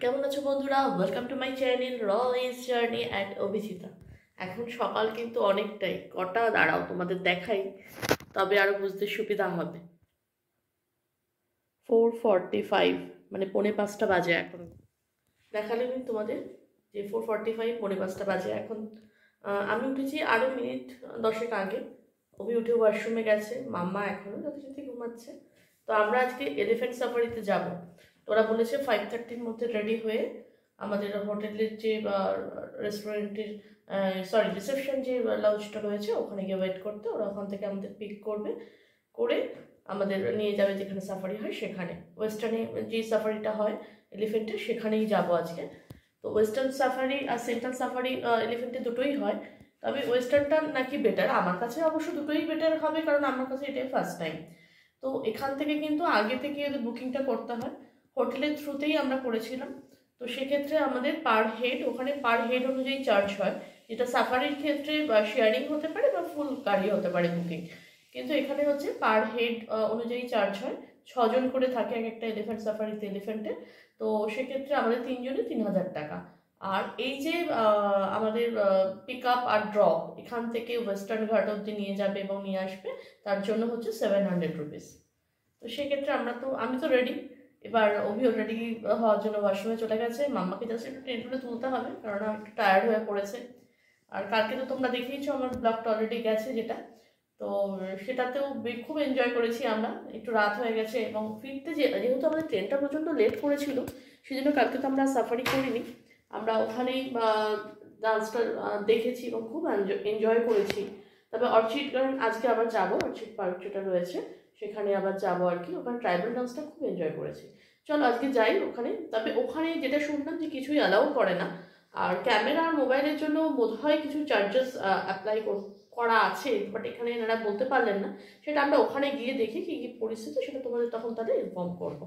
কেমন আছো বন্ধুরা? Welcome to my channel Royce journey at Abhijita. এখন সকাল কিন্তু অনেকটাই, কটা দাঁড়াও তোমাদের দেখাই, তবে আরও বুঝতে সুবিধা হবে। 4:45, মানে 4:45 বাজে এখন। দেখালে আমি তোমাদের যে 4:45, 4:45 বাজে এখন। আমি উঠেছি আরও মিনিট 10 আগে। অভি উঠে ওয়াশরুমে গেছে, মাম্মা এখনও যথাযথ ঘুমাচ্ছে। তো আমরা আজকে এলিফ্যান্ট সাফারিতে যাব। তো ওরা বলেছে 5:30-র মধ্যে রেডি হয়ে আমাদের হোটেলের যে রেস্টুরেন্টের রিসেপশন যে লঞ্চটা রয়েছে ওখানে গিয়ে ওয়েট করতে। ওরা ওখান থেকে আমাদের পিক করবে, করে আমাদের নিয়ে যাবে যেখানে সাফারি হয় সেখানে। ওয়েস্টার্নে যে সাফারিটা হয় এলিফ্যান্টের, সেখানেই যাব আজকে। তো ওয়েস্টার্ন সাফারি আর সেন্ট্রাল সাফারি এলিফ্যান্টে দুটোই হয়, তবে ওয়েস্টার্নটা নাকি বেটার। আমার কাছে অবশ্য দুটোই বেটার হবে, কারণ আমার কাছে এটাই ফার্স্ট টাইম। তো এখান থেকে কিন্তু আগে থেকে বুকিংটা করতে হয়, হোটেলের থ্রুতেই আমরা করেছিলাম। তো সেক্ষেত্রে আমাদের পার হেড, ওখানে পার হেড অনুযায়ী চার্জ হয়, যেটা সাফারির ক্ষেত্রে শেয়ারিং হতে পারে বা ফুল গাড়ি হতে পারে বুকিং। কিন্তু এখানে হচ্ছে পার হেড অনুযায়ী চার্জ হয়। 6 জন করে থাকে এক একটা এলিফ্যান্ট সাফারিতে, এলিফ্যান্টে। তো সেক্ষেত্রে আমাদের 3 জনে 3000 টাকা। আর এই যে আমাদের পিক আপ আর ড্রপ এখান থেকে ওয়েস্টার্ন ঘাট অবধি নিয়ে যাবে এবং নিয়ে আসবে, তার জন্য হচ্ছে 700 রুপিস। তো সেক্ষেত্রে আমি তো রেডি। এবার অভিও রেডি হওয়ার জন্য ওয়াশরুমে চলে গেছে। মাম্মাকে জাস্ট একটু ট্রেন করে তুলতে হবে, কারণ একটু টায়ার্ড হয়ে পড়েছে। আর কালকে তো তোমরা দেখিয়েছো আমার ব্লগটা অলরেডি গেছে যেটা, তো সেটাতেও খুব এনজয় করেছি আমরা। একটু রাত হয়ে গেছে এবং ফিরতে যেহেতু আমাদের ট্রেনটা প্রচণ্ড লেট করেছিল, সেই জন্য কালকে তো আমরা সাফারি করিনি। আমরা ওখানেই ডান্সটা দেখেছি এবং খুব এনজয় করেছি। তবে অর্চিড গার্ডেন আজকে আবার যাবো, অর্চিড পার্ক যেটা রয়েছে সেখানে আবার যাবো আর কি। ওখানে ট্রাইবাল ডান্সটা খুব এনজয় করেছি। চলো আজকে যাই ওখানে। তবে ওখানে যেটা শুনলাম যে কিছুই অ্যালাউ করে না, আর ক্যামেরা আর মোবাইলের জন্য বোধহয় কিছু চার্জেস অ্যাপ্লাই করা আছে, বাট এখানে এনারা বলতে পারলেন না। সেটা আমরা ওখানে গিয়ে দেখি কি কী পরিস্থিতি, সেটা তোমাদের তখন তাদের ইনফর্ম করবো।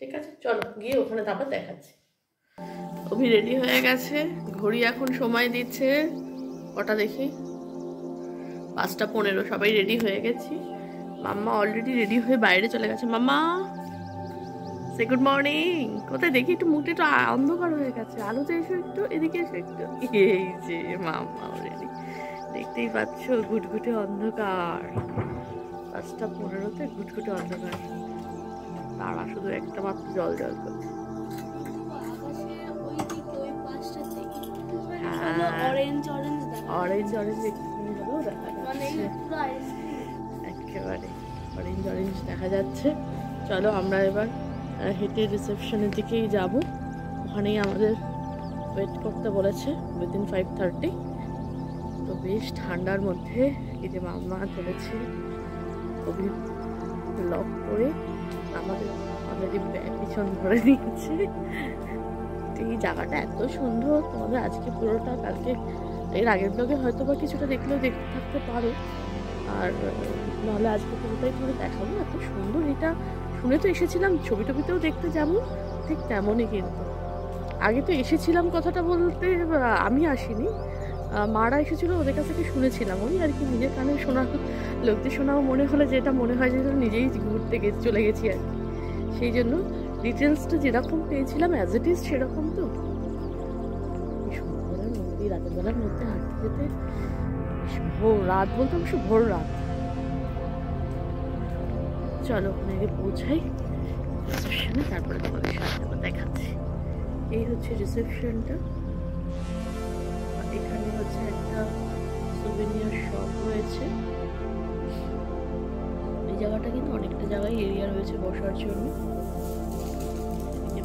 ঠিক আছে, চলো গিয়ে ওখানে তারপর দেখাচ্ছি। অভি রেডি হয়ে গেছে, ঘড়ি এখন সময় দিচ্ছে কটা দেখি, 5:15। সবাই রেডি হয়ে গেছি। মাম্মা অলরেডি রেডি হয়ে বাইরে চলে গেছে। মাম্মা সে গুড মর্নিং। কোথায় দেখি একটু মুখটা একটু অন্ধকার হয়ে গেছে, আলোতে এসো একটু, এদিকে এসো একটু। এই যে মাম্মা অলরেডি, দেখতেই পাচ্ছ ঘুটঘুটে অন্ধকার। 5:15-তে ঘুটঘুটে অন্ধকার, তারা শুধু একটা মাত্র জল জল করছে। অরেঞ্জ অরেঞ্জ একেবারে অরেঞ্জ অরেঞ্জ দেখা যাচ্ছে। চলো আমরা এবার হেঁটে রিসেপশনের দিকেই যাব, ওখানেই আমাদের ওয়েট করতে বলেছে উইদিন 5:30। তো বেশ ঠান্ডার মধ্যে এই যে মাম্মা চলেছে খুবই লক করে, আমাদের অলরেডি ব্যাগ পিছন ধরে নিয়েছে। এই জায়গাটা এত সুন্দর, তোমাদের আজকে পুরোটা, কালকে এর আগের ব্লগে হয়তো বা কিছুটা দেখলেও দেখতে থাকতে পারো, আর নাহলে আজকে পুরোটাই তোমাদের দেখাবো। এত সুন্দর এটা, শুনে তো এসেছিলাম, ছবি টবিতেও দেখতে যেমন ঠিক তেমনই। কিন্তু আগে তো এসেছিলাম, কথাটা বলতে আমি আসিনি, মারা এসেছিলো, ওদের কাছ থেকে শুনেছিলাম। ওই আর কি নিজের কানে শোনা, লোকদের শোনাও মনে হলে যেটা মনে হয় যে নিজেই ঘুরতে চলে গেছি আর কি। সেই জন্য ডিটেলসটা যেরকম পেয়েছিলাম অ্যাজ ইট ইজ সেরকম। তো সন্ধ্যাবেলার মধ্যে, রাতের বেলার মধ্যে হাঁটতে যেতে, ভোর রাত বলতে অবশ্য ভোর রাত। চলো ওখানে আগে পৌঁছাই রিসেপশনে, তারপরে তোমাদের সাথে দেখাচ্ছি। এই হচ্ছে রিসেপশনটা, এখানে হচ্ছে একটা সুভেনিয়ার শপ রয়েছে। এই জায়গাটা কিন্তু অনেকটা জায়গায় এরিয়া রয়েছে বসার জন্য।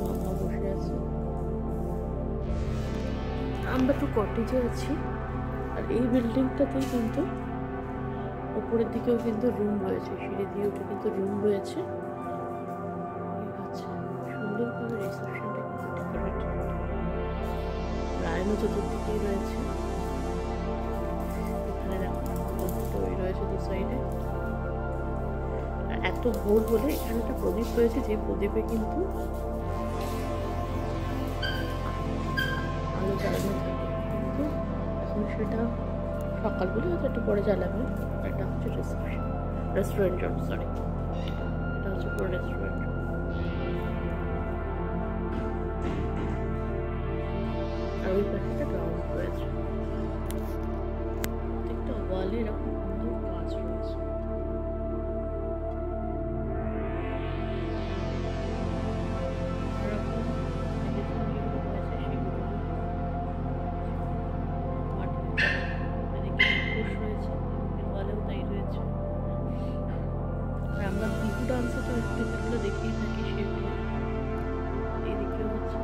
মাম্মা বসে আছে, আমরা একটু কটেজে আছি। আর এই বিল্ডিংটাতেই কিন্তু উপরের দিকেও কিন্তু রুম রয়েছে, সিঁড়ি দিয়ে উঠে কিন্তু রুম রয়েছে। সুন্দরভাবে রিসেপশনটা কিন্তু ডেকোরেটেড, লাইনও চতুর্দিকেই রয়েছে। এখানে দেখো ওই রয়েছে দু সাইডে। এত ভোর বলে এখানে একটা প্রদীপ রয়েছে, যে প্রদীপে কিন্তু আলো জ্বালানো থাকে, কিন্তু এখন সেটা সকাল বলে হয়তো একটু পরে জ্বালাবে। এটা হচ্ছে রেস্টুরেন্ট রুম, সরি, এটা হচ্ছে পুরো রেস্টুরেন্ট রুম। ওই পাশে একটা গ্রাউন্ড রয়েছে। প্রত্যেকটা ওয়ালে এরকম সুন্দর কাজ রয়েছে। আমরা বিহু ডান্সে তো এপিসোডগুলো দেখেই থাকি, সেগুলো এইদিকেও হচ্ছে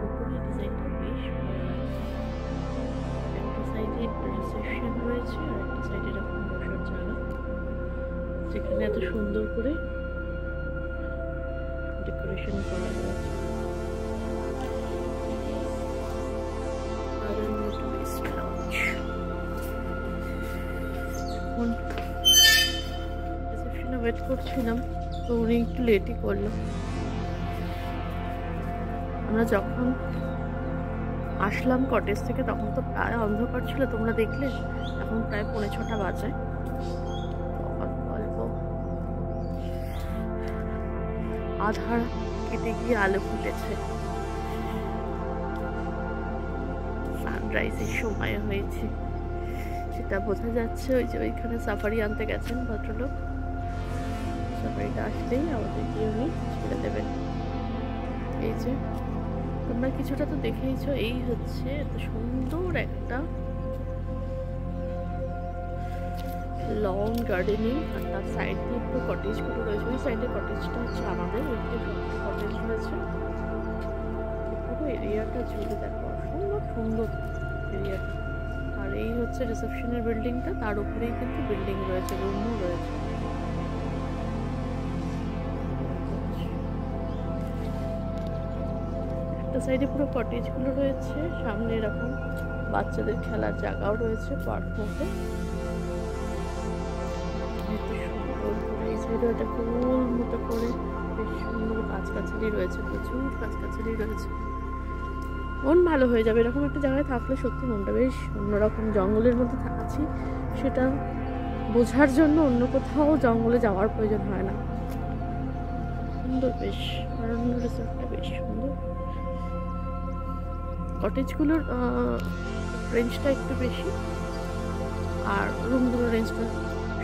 উপরে ডিজাইনটা বেশ ভালো লাগছে। একটা সাইডে রিসেপশন রয়েছে আর একটা সাইডে এরকম বসার জায়গা, যেখানে এত সুন্দর করে ডেকোরেশন করা রয়েছে। রিসেপশনে ওয়েট করছিলাম, তো উনি একটু লেটই করলো। আমরা যখন আসলাম কটেজ থেকে তখন তো প্রায় অন্ধকার ছিল, তোমরা দেখলে। এখন প্রায় 5:45 বাজে। অল্প আধার কেটে গিয়ে আলো ফুটেছে। সানরাইজের সময় হয়েছে সেটা বোঝা যাচ্ছে। ওই যে ওইখানে সাফারি আনতে গেছেন ভদ্রলোক, সাফারিটা আসলেই আমাদেরকে উনি ছেড়ে দেবেন। এই যে তোমরা কিছুটা তো দেখেইছো, এই হচ্ছে এত সুন্দর একটা লন গার্ডেনিং, আর তার সাইড দিয়ে একটু কটেজগুলো রয়েছে। ওই সাইডে কটেজটা হচ্ছে আমাদের, ওইদিকে কটেজ রয়েছে। পুরো এরিয়াটা জুড়ে দেখো, সুন্দর সুন্দর এরিয়াটা। আর এই হচ্ছে রিসেপশনের বিল্ডিংটা, তার উপরেই কিন্তু বিল্ডিং রয়েছে, রুমও রয়েছে। একটা সাইডে পুরো কটেজগুলো রয়েছে, সামনে এরকম বাচ্চাদের খেলার জায়গাও রয়েছে পার্ক মতো। এই সাইডে একটা গোল মতো করে বেশ সুন্দর গাছগাছালি রয়েছে, প্রচুর গাছগাছালি রয়েছে। মন ভালো হয়ে যাবে এরকম একটা জায়গায় থাকলে, সত্যি মনটা বেশ অন্যরকম। জঙ্গলের মধ্যে থাকছি সেটা বোঝার জন্য অন্য কোথাও জঙ্গলে যাওয়ার প্রয়োজন হয় না। সুন্দর বেশ, অরণ্য রিসোর্টটা বেশ সুন্দর। কটেজগুলোর রেঞ্জটা একটু বেশি, আর রুমগুলোর রেঞ্জটা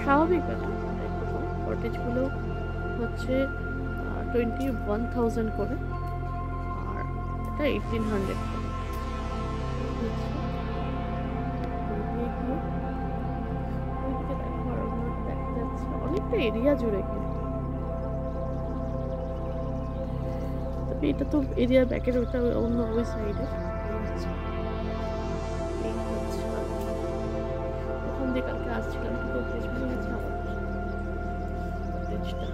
স্বাভাবিক ব্যাপার একটু কম। কটেজগুলো হচ্ছে 21,000 করে, আর এটা 1,800 করে। দেখা যাচ্ছে অনেকটা এরিয়া জুড়ে, কিন্তু তবে এটা তো এরিয়ার ব্যাকের, ওটা অন্য ওই সাইডে। ওখান দিয়ে কালকে আসছিলাম, কিন্তু পেছনে হচ্ছে আমার কটেজটা।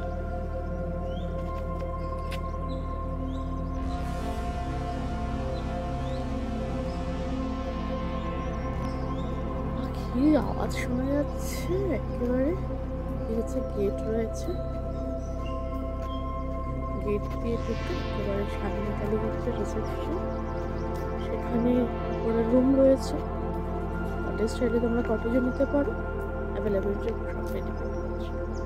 কি আওয়াজ শোনা যাচ্ছে একেবারে। হচ্ছে গেট রয়েছে, গেট দিয়ে ঢুকে একেবারে সামনে কালী হচ্ছে রিসেপশন, সেখানে উপরে রুম রয়েছে। কটেজ চাইলে তোমরা কটেজও নিতে পারো, অ্যাভেলেবেলিটি সব রেডি করে আছে।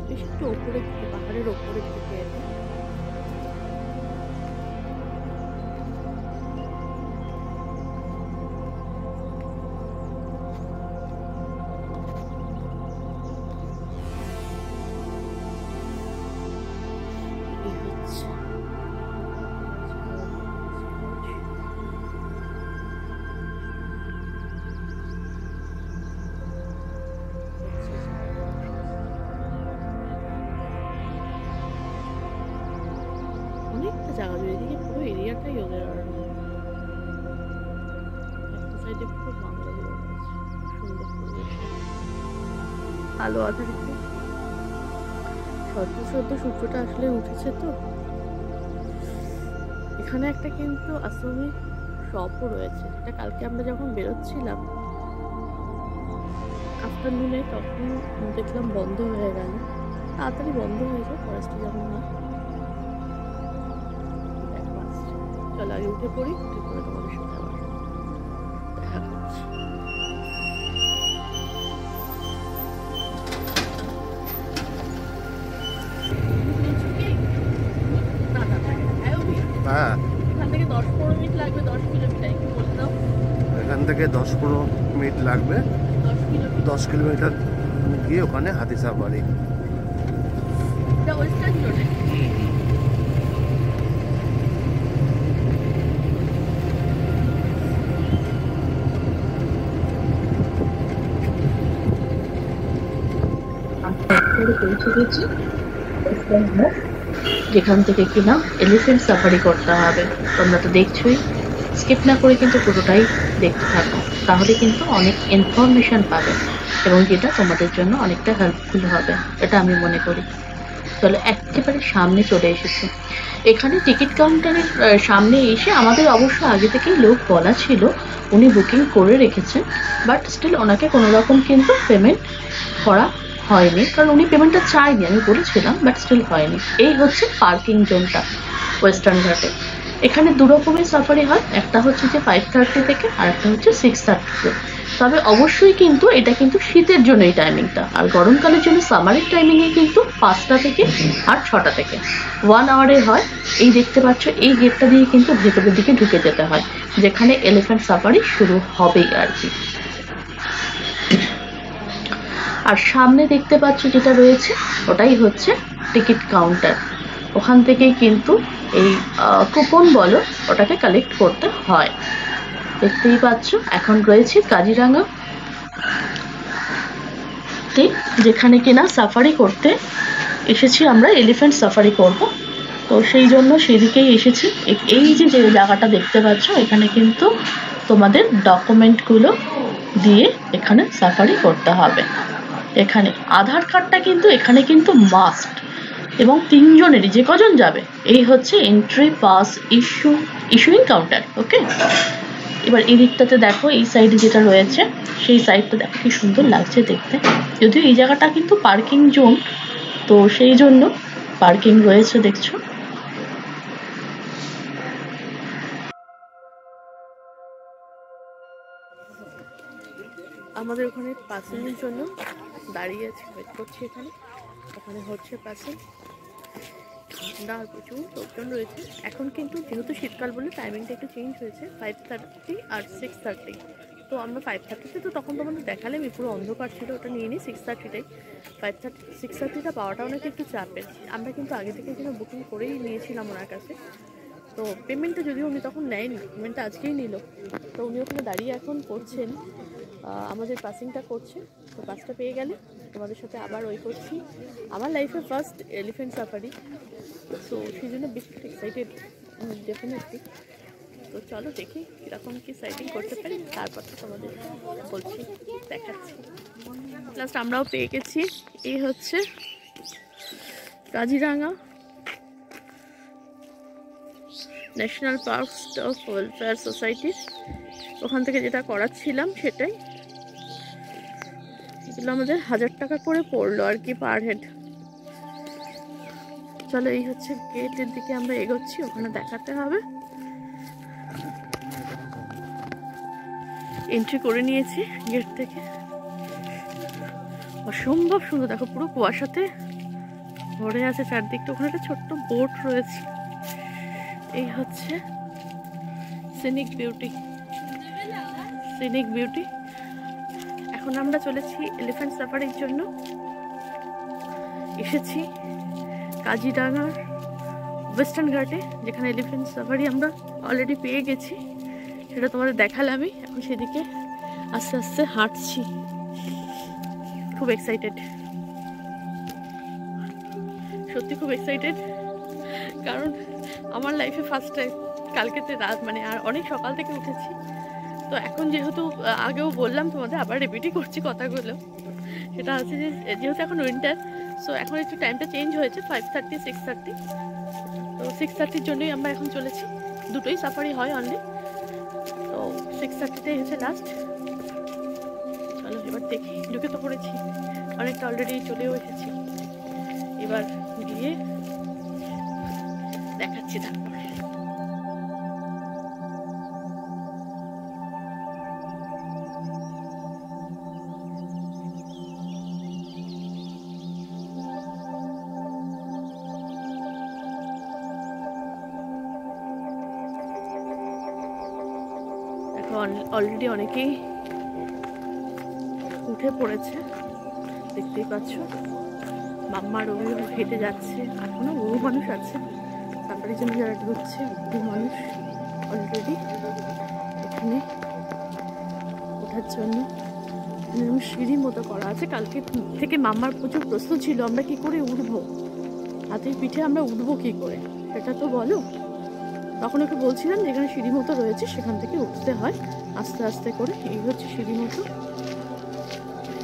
বেশ একটু ওপরে দিকে, পাহাড়ের ওপরের দিকে এলে অনেকটা জায়গা জুড়ে, এদিকে পুরো এরিয়াটাই ওদের। আর একটা সাইডে পুরো বাংলাগুলো রয়েছে, সুন্দর পরিবেশ, আলো আধারিত। সদ্য সূর্যটা আসলে উঠেছে তো। এখানে একটা কিন্তু আসামি শপও রয়েছে, যেটা কালকে আমরা যখন বেরোচ্ছিলাম আফটারনুনে, তখন দেখলাম বন্ধ হয়ে গেল। তাড়াতাড়ি বন্ধ হয়ে যায় ফরেস্টে যখন না। চলো আগে উঠে পড়ি, উঠে পড়ে তোমাদের সাথে আবার দেখা করছি। হ্যাঁ, এখান থেকে 10-15 মিনিট লাগবে, 10 কিলোমিটার একটু বলে দাও। এখান থেকে 10-15 মিনিট লাগবে। 10 কিলোমিটার 10 কিলোমিটার গিয়ে ওখানে হাতি সাফারি। এটা ওয়েস্টার্ন রোডে। পৌঁছে গেছি যেখান থেকে কিনা এলিফ্যান্ট সাফারি করতে হবে। তোমরা তো দেখছোই, স্কিপ না করে কিন্তু পুরোটাই দেখতে থাকো, তাহলে কিন্তু অনেক ইনফরমেশন পাবে এবং যেটা তোমাদের জন্য অনেকটা হেল্পফুল হবে, এটা আমি মনে করি। চলো একেবারে সামনে চলে এসেছি। এখানে টিকিট কাউন্টারের সামনে এসে আমাদের অবশ্য আগে থেকেই লোক বলা ছিল, উনি বুকিং করে রেখেছেন, বাট স্টিল ওনাকে কোনো রকম কিন্তু পেমেন্ট করা হয়নি, কারণ উনি পেমেন্টটা চাইনি, আমি বলেছিলাম, বাট স্টিল হয়নি। এই হচ্ছে পার্কিং জোনটা ওয়েস্টার্ন ঘাটে। এখানে দু রকমের সাফারি হয়, একটা হচ্ছে যে 5:30 থেকে আর একটা হচ্ছে 6:30। তবে অবশ্যই কিন্তু এটা কিন্তু শীতের জন্য এই টাইমিংটা, আর গরমকালের জন্য সামারের টাইমিংয়ে কিন্তু 5টা থেকে আর 6টা থেকে 1 আওয়ারের হয়। এই দেখতে পাচ্ছ, এই গেটটা দিয়ে কিন্তু ভেতরের দিকে ঢুকে যেতে হয়, যেখানে এলিফ্যান্ট সাফারি শুরু হবেই আর কি। আর সামনে দেখতে পাচ্ছ যেটা রয়েছে, ওটাই হচ্ছে টিকিট কাউন্টার। ওখান থেকেই কিন্তু এই কুপন বলো ওটাকে কালেক্ট করতে হয়। দেখতেই পাচ্ছ এখন রয়েছে কাজিরাঙা, যেখানে কিনা সাফারি করতে এসেছি আমরা, এলিফ্যান্ট সাফারি করব। তো সেই জন্য সেদিকেই এসেছি। এই যে জায়গাটা দেখতে পাচ্ছ, এখানে কিন্তু তোমাদের ডকুমেন্টগুলো দিয়ে এখানে সাফারি করতে হবে। এখানে আধার কার্ডটা কিন্তু এখানে কিন্তু মাস্ট, এবং 3 জনেরই, যে কজন যাবে। এই হচ্ছে এন্ট্রি পাস ইস্যুইং কাউন্টার। ওকে, এবার এই দিকটাতে দেখো, এই সাইডে যেটা রয়েছে সেই সাইডটা দেখো কি সুন্দর লাগছে দেখতে। যদিও এই জায়গাটা কিন্তু পার্কিং জোন, তো সেই জন্য পার্কিং রয়েছে দেখছো। আমাদের ওখানে পাসিংয়ের জন্য দাঁড়িয়ে আছি, ওয়েট করছি এখানে। ওখানে হচ্ছে পাসিং, ঠান্ডা আর প্রচুর লোকজন রয়েছে। এখন কিন্তু যেহেতু শীতকাল বলে টাইমিংটা একটু চেঞ্জ হয়েছে, 5:30 আর 6:30। তো আমরা 5:30তে, তো তখন তোমাদের দেখালাম পুরো অন্ধকার ছিল, ওটা নিয়ে নিই 6:30টাই। 6:30টা পাওয়াটা অনেক একটু চাপের। আমরা কিন্তু আগে থেকে কিন্তু বুকিং করেই নিয়েছিলাম ওনার কাছে। তো পেমেন্টটা যদিও উনি তখন নেয়নি, পেমেন্টটা আজকেই নিল। তো উনি ওখানে দাঁড়িয়ে এখন করছেন, আমাদের পাসিংটা করছে। তো পাসটা পেয়ে গেলে তোমাদের সাথে আবার ওই করছি। আমার লাইফে ফার্স্ট এলিফ্যান্ট সাফারি, সো সেই জন্য বেশি এক্সাইটেড ডেফিনেটলি। তো চলো দেখি কীরকম কী সাইটিং করতে পারি, তারপর তো তোমাদের বলছি, দেখাচ্ছি। লাস্ট আমরাও পেয়ে গেছি। এই হচ্ছে Kaziranga national park of welfare society. ওখান থেকে যেটা করাচ্ছিলাম সেটাই, এগুলো আমাদের 1000 টাকা করে পড়লো আর কি পার হেড। চলো এই হচ্ছে গেটের দিকে আমরা এগোচ্ছি, ওখানে দেখাতে হবে। এন্ট্রি করে নিয়েছি গেট থেকে। অসম্ভব সুন্দর, দেখো পুরো কুয়াশাতে ভরে আছে চারদিকটা। ওখানে একটা ছোট্ট বোট রয়েছে। এই হচ্ছে সিনিক বিউটি, সিনিক বিউটি। এখন আমরা চলেছি এলিফ্যান্ট সাফারির জন্য। এসেছি কাজিরাঙার ওয়েস্টার্ন ঘাটে, যেখানে এলিফ্যান্ট সাফারি আমরা অলরেডি পেয়ে গেছি, সেটা তোমাদের দেখালামই। এখন সেদিকে আস্তে আস্তে হাঁটছি, খুব এক্সাইটেড, সত্যি খুব এক্সাইটেড। কারণ আমার লাইফে ফার্স্ট টাইম, কালকেতে রাত মানে আর অনেক সকাল থেকে উঠেছি। তো এখন যেহেতু আগেও বললাম তোমাদের, আবার রিপিটই করছি কথাগুলো, সেটা হচ্ছে যে যেহেতু এখন উইন্টার, সো এখন একটু টাইমটা চেঞ্জ হয়েছে, 5:30 6:30। তো 6:30-র জন্যই আমরা এখন চলেছি। দুটোই সাফারি হয় অনলি, তো 6:30টাই হচ্ছে লাস্ট। চলো এবার দেখি, ঢুকে তো পড়েছি, অনেকটা অলরেডি চলেও এসেছি। এবার গিয়ে দেখাচ্ছি তারপর। অলরেডি অনেকেই উঠে পড়েছে, দেখতেই পাচ্ছ। মাম্মা রবি হেঁটে যাচ্ছে, এখনো বহু মানুষ আছে সাফারির জন্য যারা ঢুকছে। বহু মানুষ অলরেডি এখানে ওঠার জন্য এরকম সিঁড়ি মতো করা আছে। কালকে থেকে মাম্মার প্রচুর প্রশ্ন ছিল, আমরা কি করে উঠবো, হাতির পিঠে আমরা উঠবো কি করে, সেটা তো বলো। তখন ওকে বলছিলাম যেখানে সিঁড়ি মতো রয়েছে সেখান থেকে উঠতে হয় আস্তে আস্তে করে। এই হচ্ছে সিঁড়ি মতো,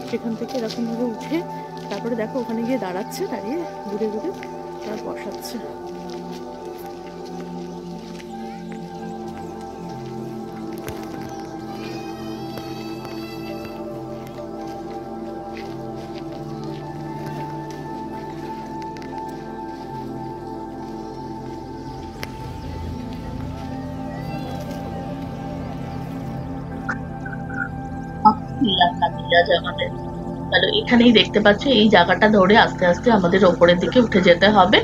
সেখান থেকে এরকমভাবে উঠে তারপরে দেখো ওখানে গিয়ে দাঁড়াচ্ছে, দাঁড়িয়ে ঘুরে ঘুরে তার বসাচ্ছে। তাহলে এখানেই দেখতে পাচ্ছ, এই জায়গাটা ধরে আস্তে আস্তে আমাদের ওপরের দিকে উঠে যেতে হবে।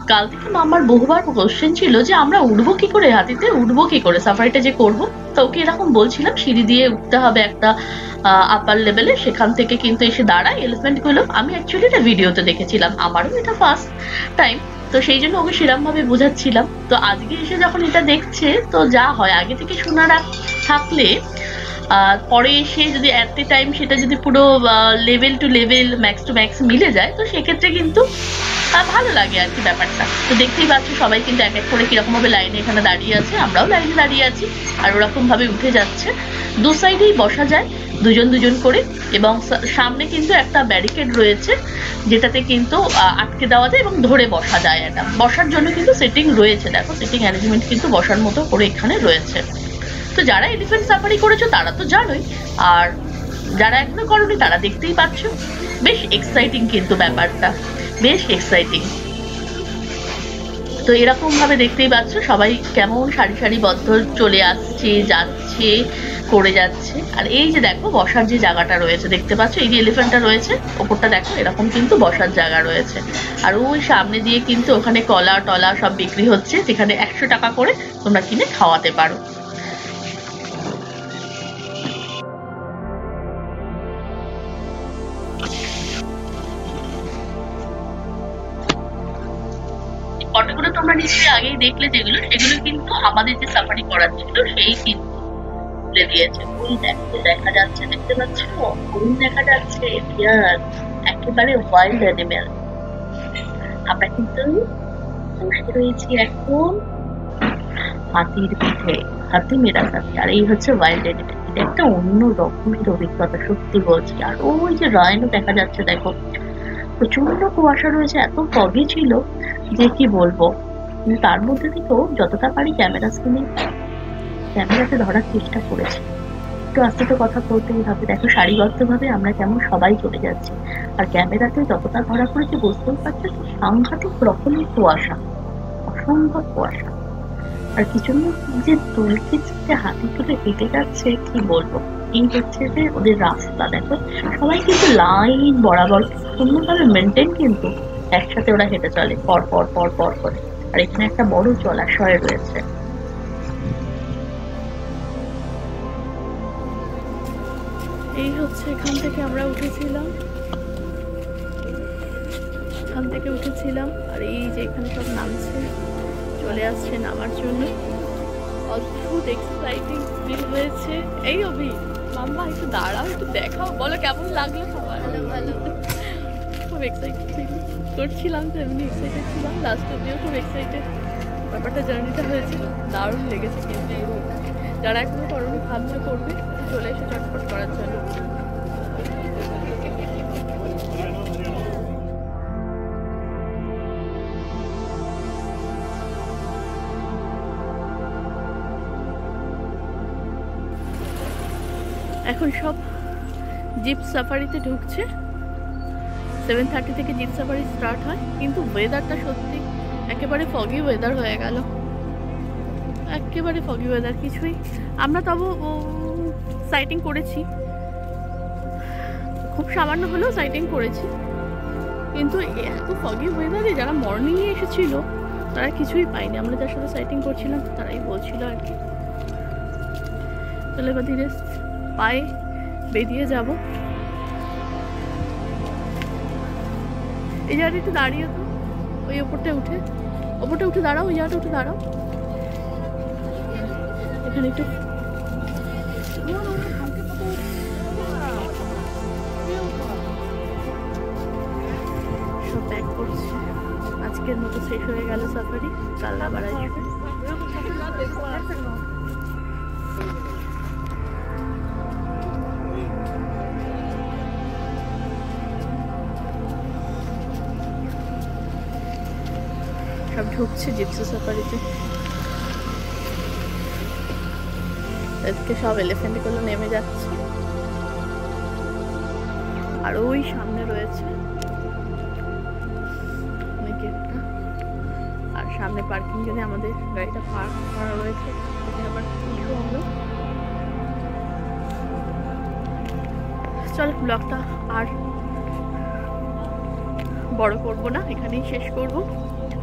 কাল থেকে মামার বহুবার কোশ্চেন ছিল যে আমরা উঠবো কি করে, হাতিতে উঠবো কি করে, সাফারিটা যে করবো। তো ওকে এরকম বলছিলাম সিঁড়ি দিয়ে উঠতে হবে একটা আপার লেভেলে, সেখান থেকে কিন্তু এসে দাঁড়ায় এলিফ্যান্ট গুলো। আমি অ্যাকচুয়ালি এটা ভিডিওতে দেখেছিলাম, আমারও এটা ফার্স্ট টাইম, তো সেই জন্য ওকে সেরকম ভাবে বোঝাচ্ছিলাম। তো আজকে এসে যখন এটা দেখছে, তো যা হয় আগে থেকে শোনা থাকলে পরে এসে যদি অ্যাট এ টাইম সেটা যদি পুরো level to level max to max মিলে যায়, তো সেক্ষেত্রে কিন্তু ভালো লাগে আর কি ব্যাপারটা। তো দেখতেই পাচ্ছ সবাই কিন্তু এক এক করে কিরকম ভাবে লাইনে এখানে দাঁড়িয়ে আছে, আমরাও লাইনে দাঁড়িয়ে আছি, আর ওরকম ভাবে উঠে যাচ্ছে। দু সাইডেই বসা যায় দুজন দুজন করে, এবং সামনে কিন্তু একটা ব্যারিকেড রয়েছে যেটাতে কিন্তু আটকে দেওয়া যায় এবং ধরে বসা যায়। এটা বসার জন্য কিন্তু সেটিং রয়েছে, দেখো সেটিং অ্যারেঞ্জমেন্ট কিন্তু বসার মতো করে এখানে রয়েছে। তো যারা এলিফ্যান্ট সাফারি করেছো তারা তো জানোই, আর যারা এখনো করোনি তারা দেখতেই পাচ্ছ। বেশ এক্সাইটিং কিন্তু ব্যাপারটা, বেশ এক্সাইটিং। তো এরকম ভাবে দেখতেই পাচ্ছ সবাই কেমন সারি সারিবদ্ধ চলে আসছে, যাচ্ছে, করে যাচ্ছে। আর এই যে দেখো বসার যে জায়গাটা রয়েছে দেখতে পাচ্ছ, এই যে এলিফ্যান্টটা রয়েছে ওপরটা দেখো, এরকম কিন্তু বসার জায়গা রয়েছে। আর ওই সামনে দিয়ে কিন্তু ওখানে কলা টলা সব বিক্রি হচ্ছে, যেখানে 100 টাকা করে তোমরা কিনে খাওয়াতে পারো। ফটোগুলো তোমরা নিশ্চয়ই আগেই দেখলে, যেগুলো সেগুলো কিন্তু আমাদের যে সাফারি করার ছিল সেই কিন্তু তুলে দিয়েছে। ওই দেখা যাচ্ছে, দেখতে পাচ্ছ হরিণ দেখা যাচ্ছে, একেবারে ওয়াইল্ড অ্যানিমেল। আমরা কিন্তু বসে রয়েছি এখন হাতির পিঠে, হাতি মেরা যাচ্ছে। আর এই হচ্ছে ওয়াইল্ড অ্যানিমেল, এটা একটা অন্য রকমের অভিজ্ঞতা সত্যি বলছি। আর ওই যে রাইনও দেখা যাচ্ছে দেখো, প্রচন্ড কুয়াশা রয়েছে, এত ফগি ছিল যে কি বলবো। কিন্তু তার মধ্যে থেকেও যতটা পারি ক্যামেরাতে ধরার চেষ্টা করেছি। একটু আস্তে তো কথা বলতেই হবে, দেখো সারিবদ্ধ ভাবে আমরা কেমন সবাই চলে যাচ্ছি। আর ক্যামেরাতে যতটা ধরা পড়েছে বুঝতেই পারছো সাংঘাতিক রকমের কুয়াশা, অসম্ভব কুয়াশা। আর কিছু যে তুলতে হাতি তুলে হেঁটে যাচ্ছে কি বলবো। এই হচ্ছে যে ওদের রাস্তা, দেখো সবাই কিন্তু লাইন বরাবর সুন্দরভাবে মেনটেন, কিন্তু একসাথে ওরা হেঁটে চলে পর পর পর পর করে। আর এখানে একটা বড় জলাশয় রয়েছে। এই হচ্ছে এখান থেকে আমরা উঠেছিলাম, এখান থেকে উঠেছিলাম। আর এই যে এখানে সব নামছে, চলে আসছে নামার জন্য। অদ্ভুত এক্সাইটিং ফিল হয়েছে। এই অভি মাম্মা একটু দাঁড়াও, একটু দেখাও, বলো কেমন লাগলো সবার। ভালো, খুব এক্সাইটেড ফিল করছিলাম, তো এমনি এক্সাইটেড ছিলাম। লাস্ট অব্দিও খুব এক্সাইটেড, ব্যাপারটা জার্নিটা হয়েছিল, দারুণ লেগেছে। কিন্তু যারা এখনো করোনি ভাবনা করবে, চলে এসে চটপট করার জন্য। এখন সব জিপ সাফারিতে ঢুকছে। 7:30 থেকে জিপ সাফারি স্টার্ট হয়, কিন্তু ওয়েদারটা সত্যি একেবারে ফগি ওয়েদার হয়ে গেল, একেবারে ফগি ওয়েদার। কিছুই আমরা তবু সাইটিং করেছি, খুব সামান্য হলেও সাইটিং করেছি, কিন্তু এত ফগি ওয়েদারে যারা মর্নিংয়ে এসেছিল তারা কিছুই পায়নি। আমরা যার সাথে সাইটিং করছিলাম তারাই বলছিল আর কি। তাহলে এবার ধীরে পায়ে বেরিয়ে যাব। এই জায়গাটা একটু দাঁড়িয়ে তো, ওই ওপরটা উঠে দাঁড়াও, ওই জায়গাটা উঠে দাঁড়াও। এখানে একটু সব ব্যাক করছে। আজকের মতো শেষ হয়ে গেল সাফারি, কাল আবার আসবে। সব ঢুকছে জিপসি সাফারিতে। আজকে সব এলিফ্যান্ট গুলো নেমে যাচ্ছে, আর ওই সামনে রয়েছে গেটটা, আর সামনে পার্কিং জন্য আমাদের গাড়িটা পার্ক করা রয়েছে। আবার আমরা চল ব্লগটা আর বড় করব না, এখানেই শেষ করব।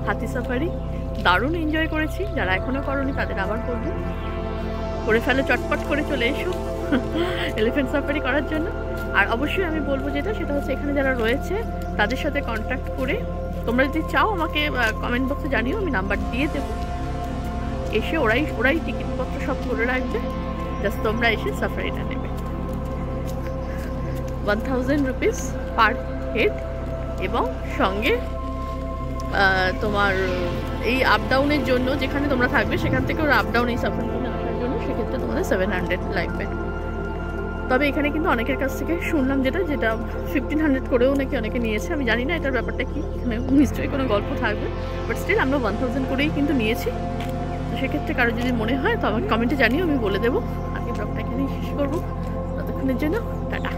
হাতি সাফারি দারুণ এনজয় করেছি, যারা এখনো করনি তাদের আবার করবো, করে ফেলে চটপট করে চলে এসো এলিফ্যান্ট সাফারি করার জন্য। আর অবশ্যই আমি বলবো সেটা হচ্ছে এখানে যারা রয়েছে তাদের সাথে কন্ট্যাক্ট করে তোমরা যদি চাও আমাকে কমেন্ট বক্সে জানিও, আমি নাম্বার দিয়ে দেবো। এসে ওরাই টিকিটপত্র সব করে রাখবে, জাস্ট তোমরা এসে সাফারিটা নেবে। 1000 রুপিস পার হেড, এবং সঙ্গে তোমার এই আপ ডাউনের জন্য যেখানে তোমরা থাকবে সেখান থেকে ওরা আপ ডাউন এই সাফারি আসার জন্য সেক্ষেত্রে তোমাদের 700 লাগবে। তবে এখানে কিন্তু অনেকের কাছ থেকে শুনলাম যেটা 1500 করেও নাকি অনেকে নিয়েছে, আমি জানি না এটার ব্যাপারটা কি, এখানে নিশ্চয়ই কোনো গল্প থাকবে, বাট স্টিল আমরা 1000 করেই কিন্তু নিয়েছি। তো সেক্ষেত্রে কারো যদি মনে হয় তো আমাকে কমেন্টে জানিও, আমি বলে দেবো। আজকে ব্লগটা এখানেই শেষ করবো, ততক্ষণের জন্য টাটা।